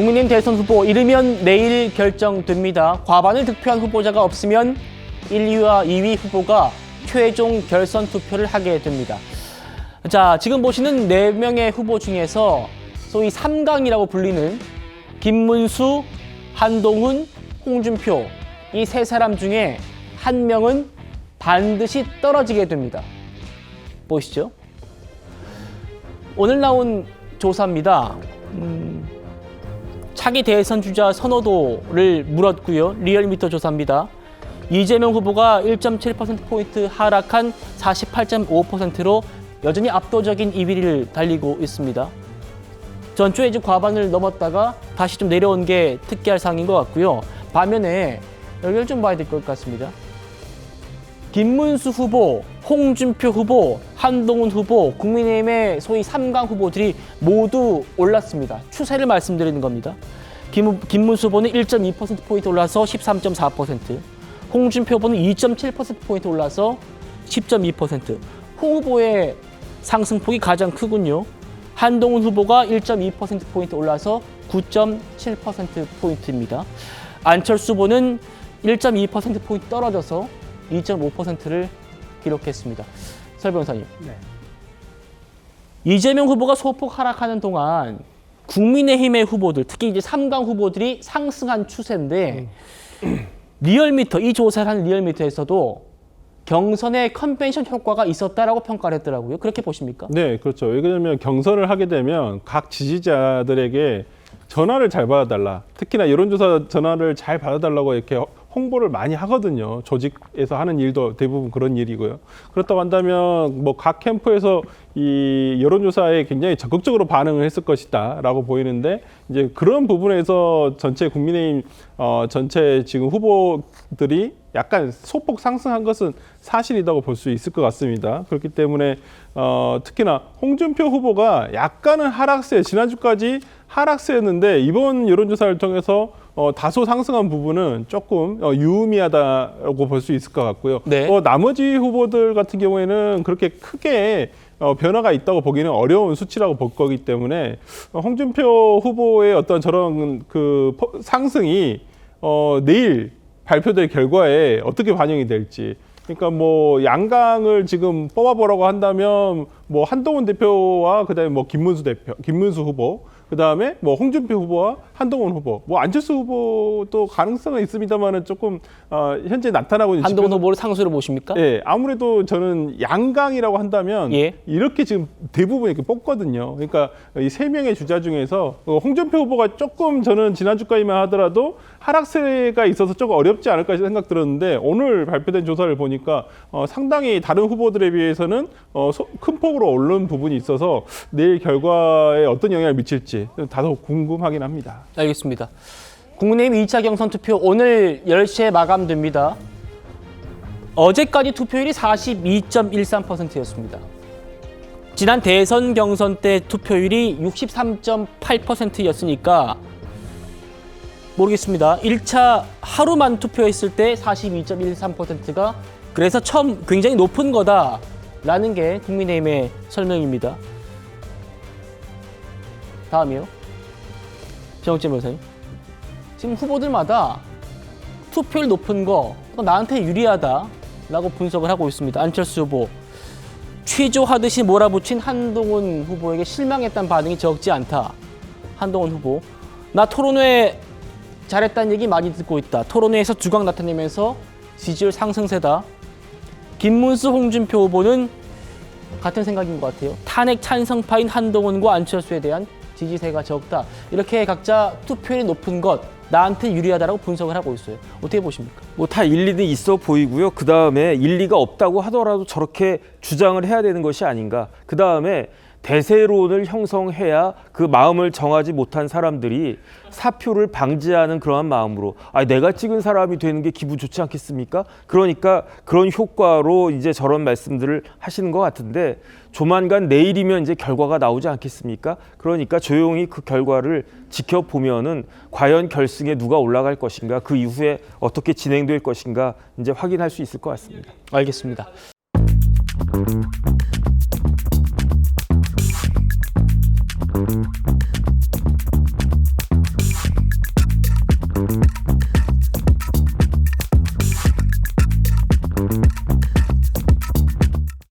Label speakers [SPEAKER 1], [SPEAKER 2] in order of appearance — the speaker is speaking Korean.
[SPEAKER 1] 국민의힘 대선 후보 이르면 내일 결정됩니다. 과반을 득표한 후보자가 없으면 1위와 2위 후보가 최종 결선 투표를 하게 됩니다. 자, 지금 보시는 4명의 후보 중에서 소위 3강이라고 불리는 김문수, 한동훈, 홍준표 이 세 사람 중에 한 명은 반드시 떨어지게 됩니다. 보시죠. 오늘 나온 조사입니다. 차기 대선 주자 선호도를 물었고요. 리얼미터 조사입니다. 이재명 후보가 1.7%포인트 하락한 48.5%로 여전히 압도적인 2위를 달리고 있습니다. 전주에 이제 과반을 넘었다가 다시 좀 내려온 게 특기할 사항인 것 같고요. 반면에 여기를 좀 봐야 될 것 같습니다. 김문수 후보, 홍준표 후보, 한동훈 후보, 국민의힘의 소위 3강 후보들이 모두 올랐습니다. 추세를 말씀드리는 겁니다. 김문수 후보는 1.2%포인트 올라서 13.4%, 홍준표 후보는 2.7%포인트 올라서 10.2%, 홍 후보의 상승폭이 가장 크군요. 한동훈 후보가 1.2%포인트 올라서 9.7%포인트입니다. 안철수 후보는 1.2%포인트 떨어져서 2.5%를 기록했습니다. 설 변호사님.
[SPEAKER 2] 네.
[SPEAKER 1] 이재명 후보가 소폭 하락하는 동안 국민의힘의 후보들, 특히 이제 3강 후보들이 상승한 추세인데 리얼미터, 이 조사를 한 리얼미터에서도 경선의 컨벤션 효과가 있었다라고 평가를 했더라고요. 그렇게 보십니까?
[SPEAKER 2] 네, 그렇죠. 왜냐하면 경선을 하게 되면 각 지지자들에게 전화를 잘 받아달라. 특히나 여론조사 전화를 잘 받아달라고 이렇게 홍보를 많이 하거든요. 조직에서 하는 일도 대부분 그런 일이고요. 그렇다고 한다면 뭐 각 캠프에서 이 여론조사에 굉장히 적극적으로 반응을 했을 것이다라고 보이는데 이제 그런 부분에서 전체 국민의힘 전체 지금 후보들이 약간 소폭 상승한 것은 사실이라고 볼 수 있을 것 같습니다. 그렇기 때문에 특히나 홍준표 후보가 약간은 하락세, 지난주까지 하락세였는데 이번 여론조사를 통해서 다소 상승한 부분은 조금 유의미하다고 볼 수 있을 것 같고요.
[SPEAKER 1] 네.
[SPEAKER 2] 나머지 후보들 같은 경우에는 그렇게 크게 변화가 있다고 보기는 어려운 수치라고 볼 거기 때문에 홍준표 후보의 어떤 저런 그 상승이 내일 발표될 결과에 어떻게 반영이 될지. 그러니까 뭐 양강을 지금 뽑아보라고 한다면 뭐 한동훈 대표와 그다음에 뭐 김문수 후보, 그다음에 뭐 홍준표 후보와 한동훈 후보, 뭐 안철수 후보도 가능성은 있습니다만은 조금 현재 나타나고 있는
[SPEAKER 1] 한동훈 후보를 상수로 보십니까?
[SPEAKER 2] 예, 아무래도 저는 양강이라고 한다면
[SPEAKER 1] 예.
[SPEAKER 2] 이렇게 지금 대부분 이렇게 뽑거든요. 그러니까 이 3명의 주자 중에서 홍준표 후보가 조금 저는 지난주까지만 하더라도 하락세가 있어서 조금 어렵지 않을까 생각 들었는데 오늘 발표된 조사를 보니까 상당히 다른 후보들에 비해서는 큰 폭으로 오른 부분이 있어서 내일 결과에 어떤 영향을 미칠지 다소 궁금하긴 합니다.
[SPEAKER 1] 알겠습니다. 국민의힘 2차 경선 투표 오늘 10시에 마감됩니다. 어제까지 투표율이 42.13%였습니다. 지난 대선 경선 때 투표율이 63.8%였으니까 모르겠습니다. 1차 하루만 투표했을 때 42.13%가 그래서 처음 굉장히 높은 거다라는 게 국민의힘의 설명입니다. 다음이요. 정욱재 변호사님. 지금 후보들마다 투표율 높은 거 나한테 유리하다라고 분석을 하고 있습니다. 안철수 후보. 취조하듯이 몰아붙인 한동훈 후보에게 실망했다는 반응이 적지 않다. 한동훈 후보. 나 토론회 잘했다는 얘기 많이 듣고 있다. 토론회에서 두각 나타내면서 지지율 상승세다. 김문수, 홍준표 후보는 같은 생각인 것 같아요. 탄핵 찬성파인 한동훈과 안철수에 대한 지지세가 적다. 이렇게 각자 투표율이 높은 것, 나한테 유리하다라고 분석을 하고 있어요. 어떻게 보십니까?
[SPEAKER 3] 뭐 다 일리는 있어 보이고요. 그 다음에 일리가 없다고 하더라도 저렇게 주장을 해야 되는 것이 아닌가. 그 다음에 대세론을 형성해야 그 마음을 정하지 못한 사람들이 사표를 방지하는 그러한 마음으로 내가 찍은 사람이 되는 게 기분 좋지 않겠습니까? 그러니까 그런 효과로 이제 저런 말씀들을 하시는 것 같은데 조만간 내일이면 이제 결과가 나오지 않겠습니까? 그러니까 조용히 그 결과를 지켜보면은 과연 결승에 누가 올라갈 것인가, 그 이후에 어떻게 진행될 것인가 이제 확인할 수 있을 것 같습니다.
[SPEAKER 1] 알겠습니다.